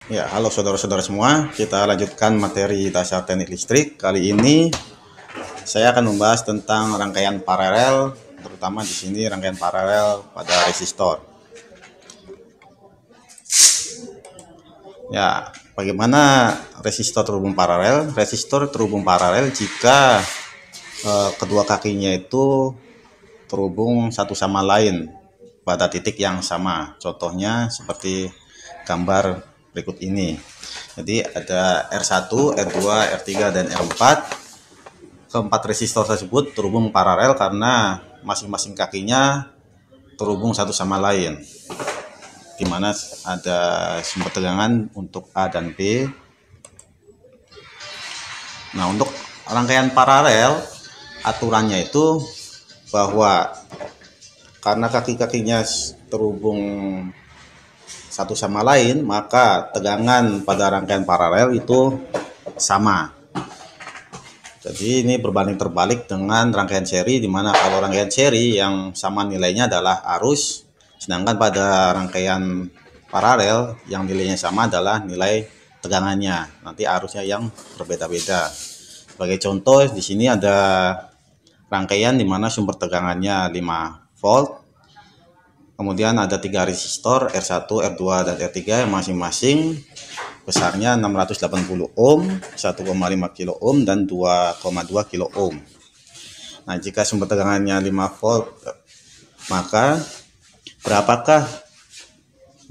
Ya, halo saudara-saudara semua. Kita lanjutkan materi dasar teknik listrik. Kali ini saya akan membahas tentang rangkaian paralel, terutama di sini rangkaian paralel pada resistor. Ya, bagaimana resistor terhubung paralel? Resistor terhubung paralel jika kedua kakinya itu terhubung satu sama lain pada titik yang sama. Contohnya seperti gambar berikut ini. Jadi ada R1, R2, R3, dan R4. Keempat resistor tersebut terhubung paralel karena masing-masing kakinya terhubung satu sama lain, di mana ada sumber tegangan untuk A dan B. Nah, untuk rangkaian paralel, aturannya itu bahwa karena kaki-kakinya terhubung satu sama lain, maka tegangan pada rangkaian paralel itu sama. Jadi ini berbanding terbalik dengan rangkaian seri, di mana kalau rangkaian seri yang sama nilainya adalah arus, sedangkan pada rangkaian paralel yang nilainya sama adalah nilai tegangannya. Nanti arusnya yang berbeda-beda. Sebagai contoh, di sini ada rangkaian di mana sumber tegangannya 5 volt. Kemudian ada 3 resistor R1, R2, dan R3 yang masing-masing besarnya 680 ohm, 1,5 kilo ohm, dan 2,2 kilo ohm. Nah, jika sumber tegangannya 5 volt, maka berapakah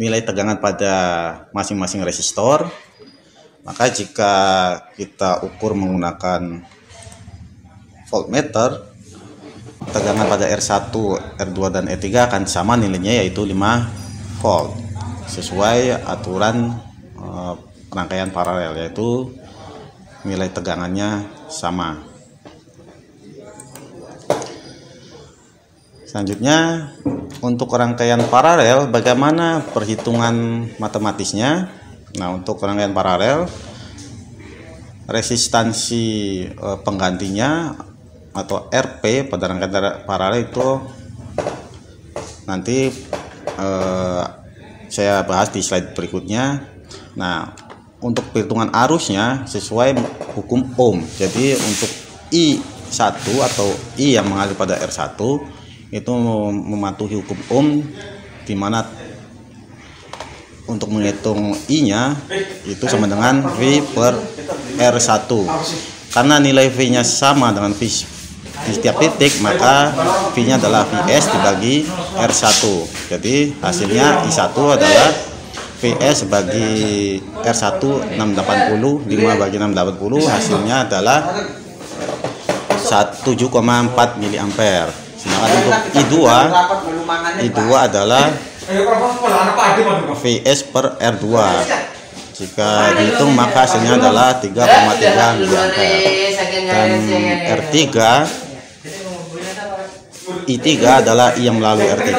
nilai tegangan pada masing-masing resistor? Maka jika kita ukur menggunakan voltmeter, tegangan pada R1, R2, dan R3 akan sama nilainya, yaitu 5 volt, sesuai aturan rangkaian paralel, yaitu nilai tegangannya sama. Selanjutnya, untuk rangkaian paralel, bagaimana perhitungan matematisnya? Nah, untuk rangkaian paralel, resistansi penggantinya atau RP pada rangkaian paralel itu nanti saya bahas di slide berikutnya. Nah, untuk perhitungan arusnya sesuai hukum Ohm. Jadi untuk I1 atau I yang mengalir pada R1 itu mematuhi hukum Ohm, di mana untuk menghitung I-nya itu sama dengan V per R1. Karena nilai V-nya sama dengan V di setiap titik, maka V-nya adalah Vs dibagi R1. Jadi hasilnya I1 adalah Vs bagi R1 680, 5 bagi 680, hasilnya adalah 7,4 mA. Sedangkan untuk I2 adalah Vs per R2. Jika dihitung maka hasilnya adalah 3,3 mA. Dan R3, I3 adalah I yang melalui R3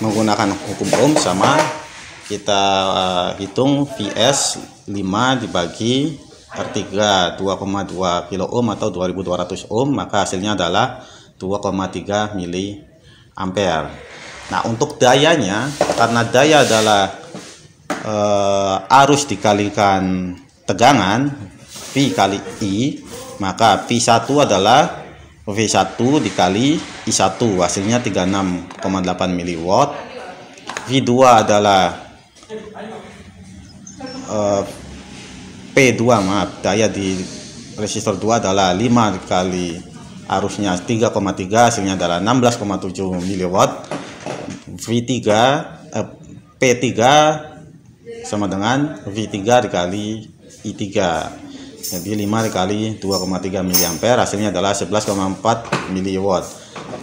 menggunakan hukum Ohm sama. Kita hitung Vs 5 dibagi R3 2,2 kilo ohm atau 2200 ohm, maka hasilnya adalah 2,3 mA. Nah, untuk dayanya, karena daya adalah arus dikalikan tegangan V kali I, maka V1 adalah V1 dikali I1, hasilnya 36,8 mW. V2 adalah P2, daya di resistor 2 adalah 5 dikali arusnya 3,3, hasilnya adalah 16,7 mW. V3 P3 sama dengan V3 dikali I3, jadi 5 dikali 2,3 mA, hasilnya adalah 11,4 mW.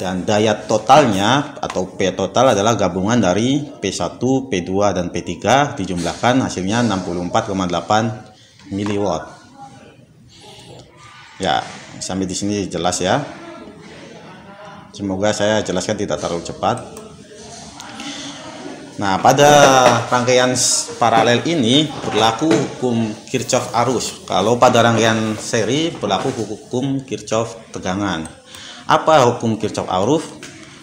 Dan daya totalnya atau P total adalah gabungan dari P1, P2, dan P3 dijumlahkan, hasilnya 64,8 mW. Ya, sampai di sini jelas ya. Semoga saya jelaskan tidak terlalu cepat. Nah, pada rangkaian paralel ini berlaku hukum Kirchhoff arus. Kalau pada rangkaian seri berlaku hukum Kirchhoff tegangan. Apa hukum Kirchhoff arus?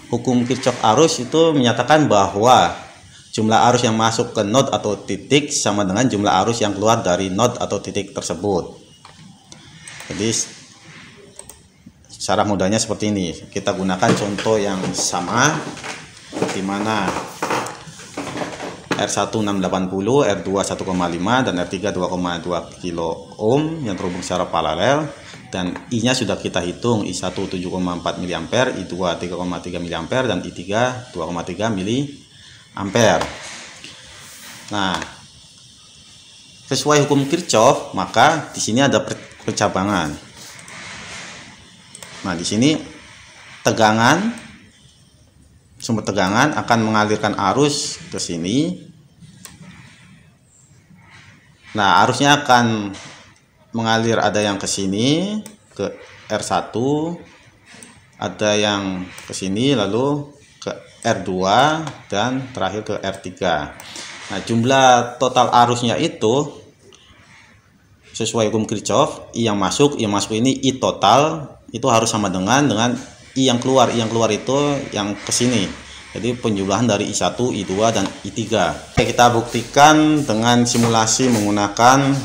Hukum Kirchhoff arus itu menyatakan bahwa jumlah arus yang masuk ke node atau titik sama dengan jumlah arus yang keluar dari node atau titik tersebut. Jadi secara mudahnya seperti ini. Kita gunakan contoh yang sama, di mana R1 680, R2 1,5 dan R3 2,2 kilo ohm yang terhubung secara paralel, dan I-nya sudah kita hitung, I1 7,4 mA, I2 3,3 mA dan I3 2,3 mA. Nah, sesuai hukum Kirchhoff, maka di sini ada percabangan. Nah, di sini tegangan, sumber tegangan akan mengalirkan arus ke sini. Nah, arusnya akan mengalir, ada yang ke sini ke R1, ada yang ke sini lalu ke R2 dan terakhir ke R3. Nah, jumlah total arusnya itu sesuai hukum Kirchhoff, I yang masuk ini I total itu harus sama dengan I yang keluar. I yang keluar itu yang ke sini. Jadi penjumlahan dari I1, I2 dan I3. Oke, kita buktikan dengan simulasi menggunakan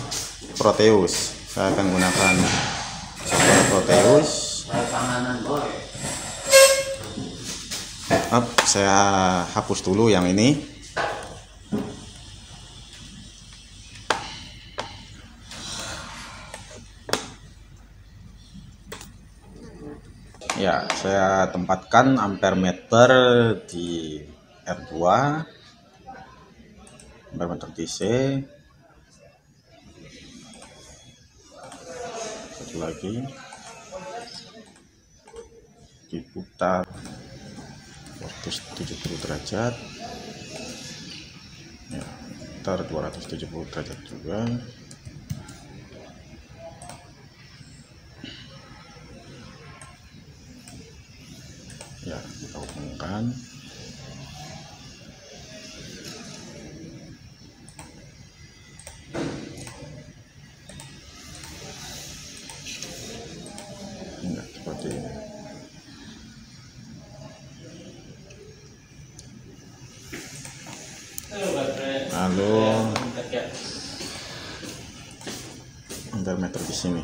Proteus. Saya akan gunakan software Proteus. Saya hapus dulu yang ini. Ya, saya tempatkan ampere meter di R2, ampere meter DC. Satu lagi, diputar 270 derajat. Ya, putar 270 derajat juga. Ya, kita hubungkan. Nah, seperti ini. Lalu ampere meter di sini.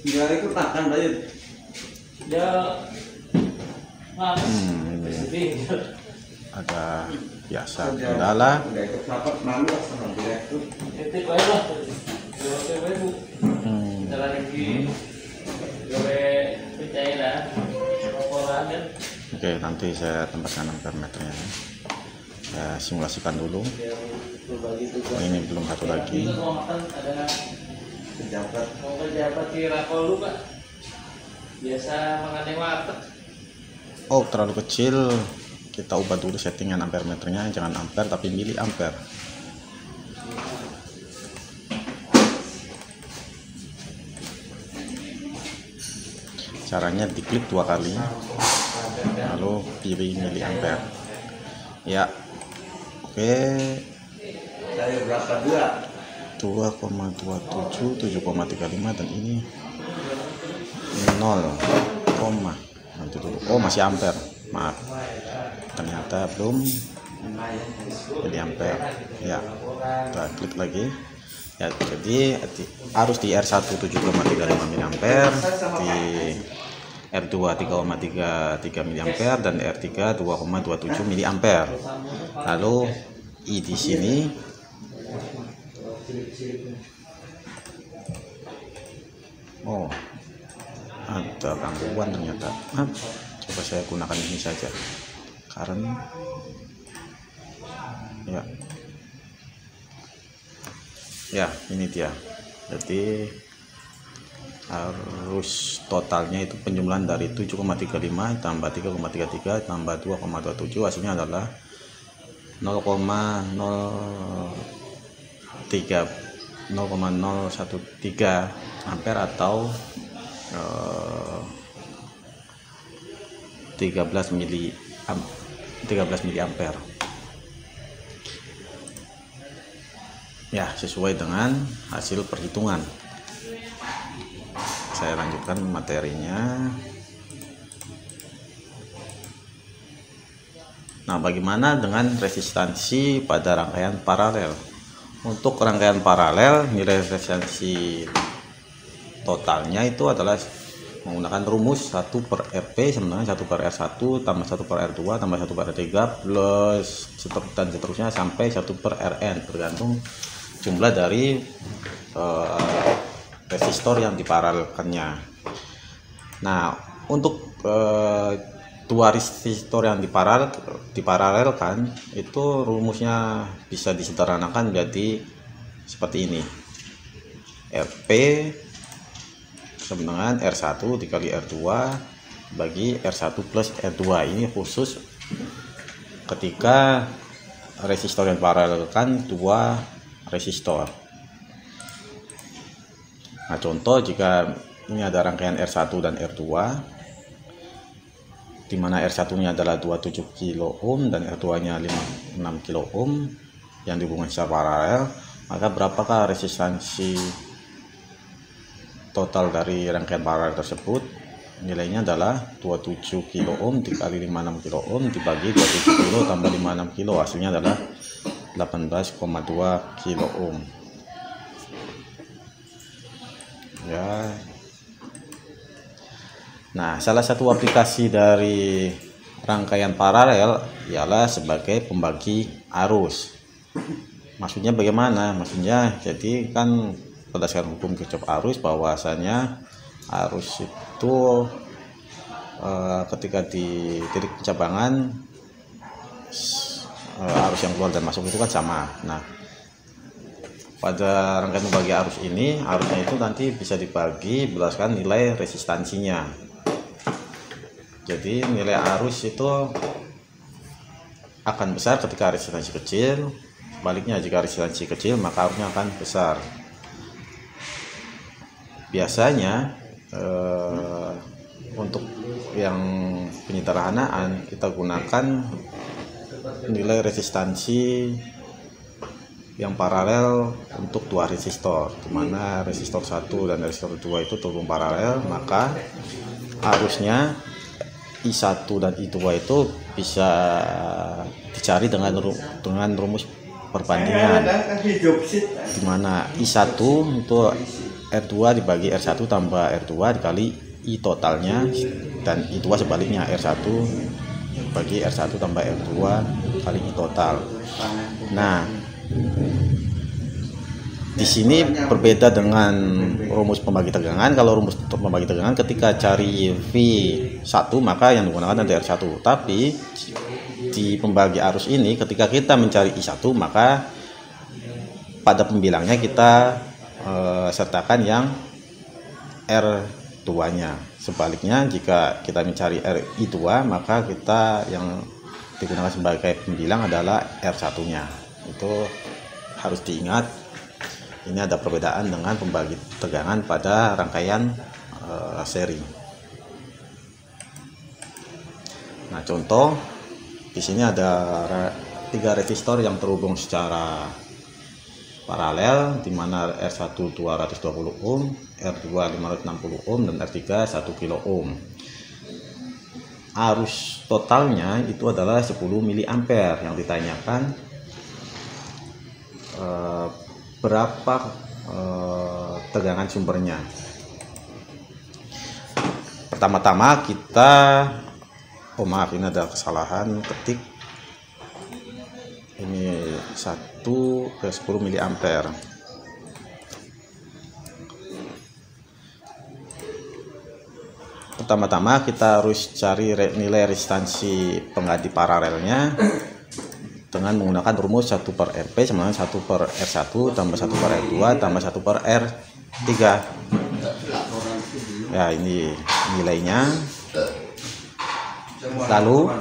Biar ikut makan Dayut. Ya. Ini ada biasa kendala. Oke, nanti saya tempatkan ampere meternya. Saya simulasikan dulu. Oh, ini belum satu lagi. Pejabat kira kolu Pak. Biasa mengane warteg. Oh, terlalu kecil. Kita ubah dulu settingan ampere meternya, jangan ampere tapi mili ampere. Caranya diklik 2 kali, lalu pilih mili ampere. Ya, oke. Dari berapa dua? 2,27, 7,35 dan ini 0, nanti dulu. Oh, masih ampere, maaf, ternyata belum jadi ampere. Ya, kita klik lagi. Ya, jadi arus di R1 7,35 mA, di R2 3,33 mA dan R3 2,27 mA. Lalu I di sini oh, ada gangguan ternyata. Coba saya gunakan ini saja, karena ya ini dia. Jadi arus totalnya itu penjumlahan dari 7,35 tambah 3,33 tambah 2,27, hasilnya adalah 0,013 ampere atau 13 mili ampere. Ya, sesuai dengan hasil perhitungan. Saya lanjutkan materinya. Nah, bagaimana dengan resistansi pada rangkaian paralel? Untuk rangkaian paralel, nilai resistansi totalnya itu adalah menggunakan rumus 1/Rp sama dengan 1/R1 tambah 1/R2 tambah 1/R3 plus dan seterusnya sampai 1/Rn, tergantung jumlah dari resistor yang diparalelkannya. Nah, untuk dua resistor yang diparalelkan itu rumusnya bisa disederhanakan jadi seperti ini. Rp sama dengan R1 dikali R2 bagi R1 plus R2. Ini khusus ketika resistor yang paralelkan dua resistor. Nah, contoh jika ini ada rangkaian R1 dan R2, di mana R1-nya adalah 27 kilo ohm dan R2-nya 6 kilo ohm yang dihubungkan secara paralel, maka berapakah resistansi total dari rangkaian paralel tersebut? Nilainya adalah 27 kilo ohm dikali 56 kilo ohm dibagi 27 kilo tambah 56 kilo, hasilnya adalah 18,2 kilo ohm. Ya. Nah, salah satu aplikasi dari rangkaian paralel ialah sebagai pembagi arus. Maksudnya bagaimana? Maksudnya jadi kan berdasarkan hukum Kirchhoff arus bahwasanya arus itu ketika di titik pencabangan arus yang keluar dan masuk itu kan sama. Nah, pada rangkaian membagi arus ini, arusnya itu nanti bisa dibagi berdasarkan nilai resistansinya. Jadi nilai arus itu akan besar ketika resistansi kecil, sebaliknya jika resistansi kecil maka arusnya akan besar. Biasanya untuk yang penyederhanaan kita gunakan nilai resistansi yang paralel untuk dua resistor, di mana resistor 1 dan resistor 2 itu terhubung paralel, maka arusnya I1 dan I2 itu bisa dicari dengan rumus perbandingan, di mana I1 itu R2 dibagi R1 tambah R2 dikali I totalnya, dan I2 sebaliknya R1 bagi R1 tambah R2 kali I total. Nah, di sini berbeda dengan rumus pembagi tegangan. Kalau rumus pembagi tegangan ketika cari V1 maka yang digunakan adalah R1. Tapi di pembagi arus ini ketika kita mencari I1 maka pada pembilangnya kita sertakan yang R2-nya. Sebaliknya jika kita mencari I2 maka kita yang digunakan sebagai pembilang adalah R1-nya. Itu harus diingat. Ini ada perbedaan dengan pembagi tegangan pada rangkaian seri. Nah, contoh di sini ada 3 resistor yang terhubung secara paralel, di mana R1 220 ohm, R2 560 ohm, dan R3 1 kilo ohm. Arus totalnya itu adalah 10 mA. Yang ditanyakan berapa tegangan sumbernya. Pertama-tama kita maaf, ini ada kesalahan ketik, ini 1 ke 10 mA. Pertama-tama kita harus cari nilai resistansi pengganti paralelnya dengan menggunakan rumus 1/Rp sama dengan 1/R1 tambah 1/R2 tambah 1/R3. Ya, ini nilainya. Lalu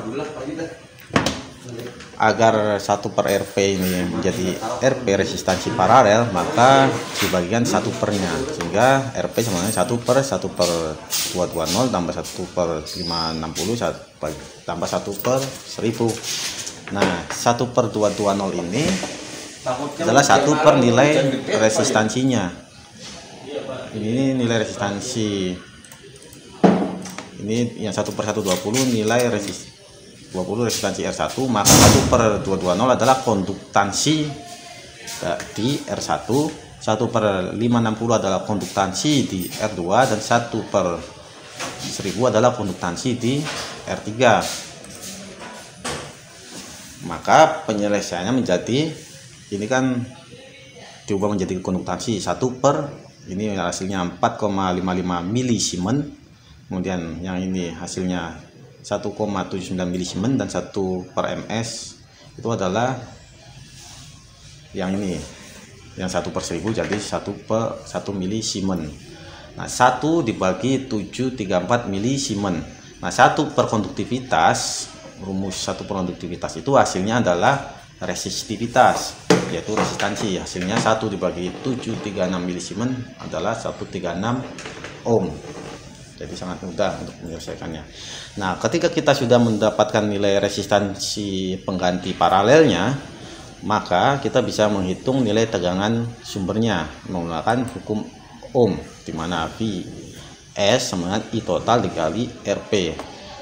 agar 1/Rp ini menjadi Rp resistansi paralel, maka dibagikan 1/nya, sehingga Rp sama dengan 1/1/220 tambah 1/560 tambah 1/1000. Nah, 1/220 ini adalah 1 per nilai resistansinya. Ini nilai resistansi. Ini yang 1/120 nilai 20 resistansi R1, maka 1/220 adalah konduktansi di R1, 1/560 adalah konduktansi di R2, dan 1/1000 adalah konduktansi di R3. Maka penyelesaiannya menjadi, ini kan diubah menjadi konduktansi ini hasilnya 4,55 milisiemens, kemudian yang ini hasilnya 1,79 milisiemens, dan 1/ms itu adalah yang ini, yang 1/1000 jadi 1/1 milisiemens. Nah, 1 dibagi 734 milisiemens. Nah, 1/konduktivitas, rumus 1/konduktivitas itu hasilnya adalah resistivitas, yaitu resistansi. Hasilnya 1 dibagi 736 milisiemens adalah 136 ohm. Jadi sangat mudah untuk menyelesaikannya. Nah, ketika kita sudah mendapatkan nilai resistansi pengganti paralelnya, maka kita bisa menghitung nilai tegangan sumbernya menggunakan hukum Ohm, di mana Vs sama dengan I total dikali Rp.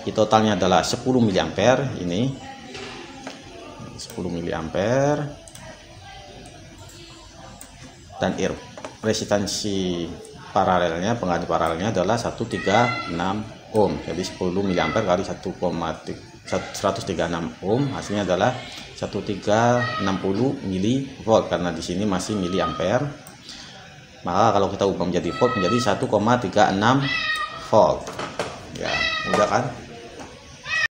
I totalnya adalah 10 mA, ini 10 mA, dan resistansi paralelnya, pengganti paralelnya adalah 136 ohm. Jadi 10 mA kali 136 ohm, hasilnya adalah 1360 mV, karena di sini masih miliampere. Maka kalau kita ubah menjadi volt menjadi 1,36 volt. Ya, mudah kan?